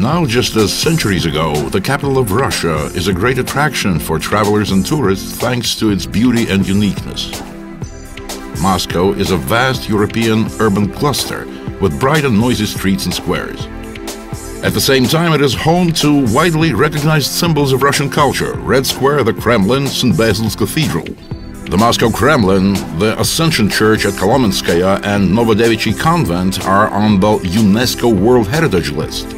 Now, just as centuries ago, the capital of Russia is a great attraction for travelers and tourists thanks to its beauty and uniqueness. Moscow is a vast European urban cluster with bright and noisy streets and squares. At the same time, it is home to widely recognized symbols of Russian culture: Red Square, the Kremlin, St. Basil's Cathedral. The Moscow Kremlin, the Ascension Church at Kolomenskaya, and Novodevichy Convent are on the UNESCO World Heritage List.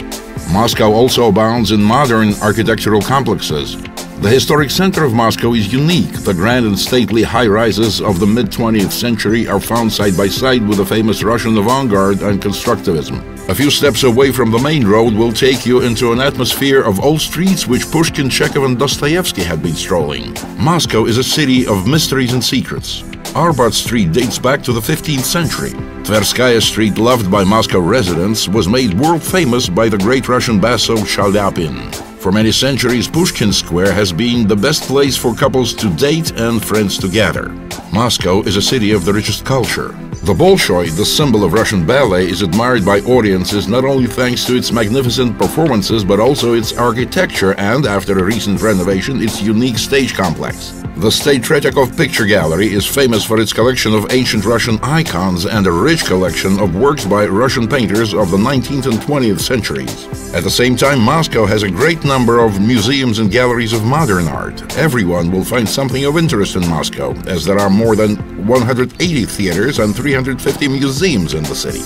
Moscow also abounds in modern architectural complexes. The historic center of Moscow is unique. The grand and stately high-rises of the mid-20th century are found side by side with the famous Russian avant-garde and constructivism. A few steps away from the main road will take you into an atmosphere of old streets which Pushkin, Chekhov, and Dostoevsky had been strolling. Moscow is a city of mysteries and secrets. Arbat Street dates back to the 15th century. Tverskaya Street, loved by Moscow residents, was made world-famous by the great Russian basso Shaliapin. For many centuries, Pushkin Square has been the best place for couples to date and friends to gather. Moscow is a city of the richest culture. The Bolshoi, the symbol of Russian ballet, is admired by audiences not only thanks to its magnificent performances, but also its architecture and, after a recent renovation, its unique stage complex. The State Tretyakov Picture Gallery is famous for its collection of ancient Russian icons and a rich collection of works by Russian painters of the 19th and 20th centuries. At the same time, Moscow has a great number of museums and galleries of modern art. Everyone will find something of interest in Moscow, as there are more than 180 theaters and 350 museums in the city.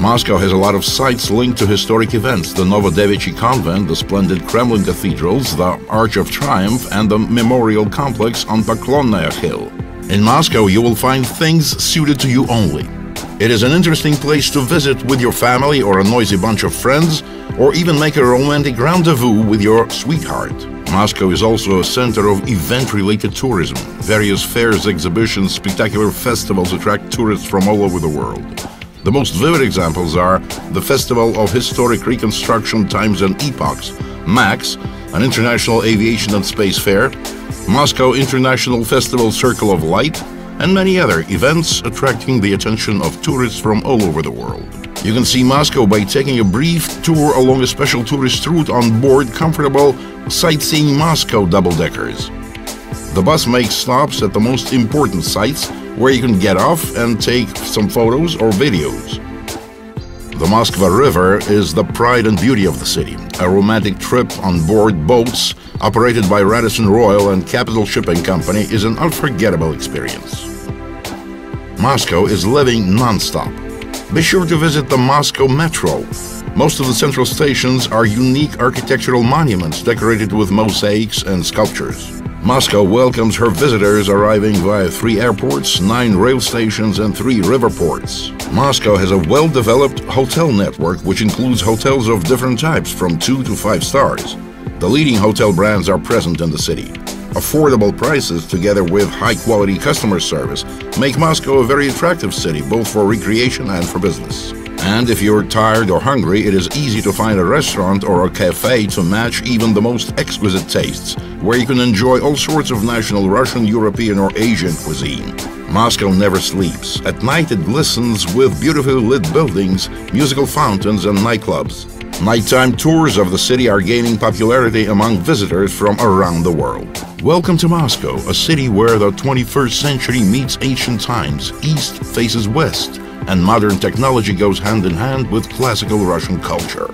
Moscow has a lot of sites linked to historic events: the Novodevichy Convent, the splendid Kremlin cathedrals, the Arch of Triumph, and the memorial complex on Poklonnaya Hill. In Moscow, you will find things suited to you only. It is an interesting place to visit with your family or a noisy bunch of friends, or even make a romantic rendezvous with your sweetheart. Moscow is also a center of event-related tourism. Various fairs, exhibitions, spectacular festivals attract tourists from all over the world. The most vivid examples are the Festival of Historic Reconstruction Times and Epochs, MAX, an international aviation and space fair, Moscow International Festival Circle of Light, and many other events attracting the attention of tourists from all over the world. You can see Moscow by taking a brief tour along a special tourist route on board comfortable Sightseeing Moscow double-deckers. The bus makes stops at the most important sites where you can get off and take some photos or videos. The Moskva River is the pride and beauty of the city. A romantic trip on board boats operated by Radisson Royal and Capital Shipping Company is an unforgettable experience. Moscow is living non-stop. Be sure to visit the Moscow Metro. Most of the central stations are unique architectural monuments decorated with mosaics and sculptures. Moscow welcomes her visitors arriving via 3 airports, 9 rail stations, and 3 river ports. Moscow has a well-developed hotel network which includes hotels of different types from 2 to 5 stars. The leading hotel brands are present in the city. Affordable prices together with high-quality customer service make Moscow a very attractive city both for recreation and for business. And if you're tired or hungry, it is easy to find a restaurant or a cafe to match even the most exquisite tastes, where you can enjoy all sorts of national Russian, European, or Asian cuisine. Moscow never sleeps. At night it glistens with beautifully lit buildings, musical fountains, and nightclubs. Nighttime tours of the city are gaining popularity among visitors from around the world. Welcome to Moscow, a city where the 21st century meets ancient times, east faces west, and modern technology goes hand in hand with classical Russian culture.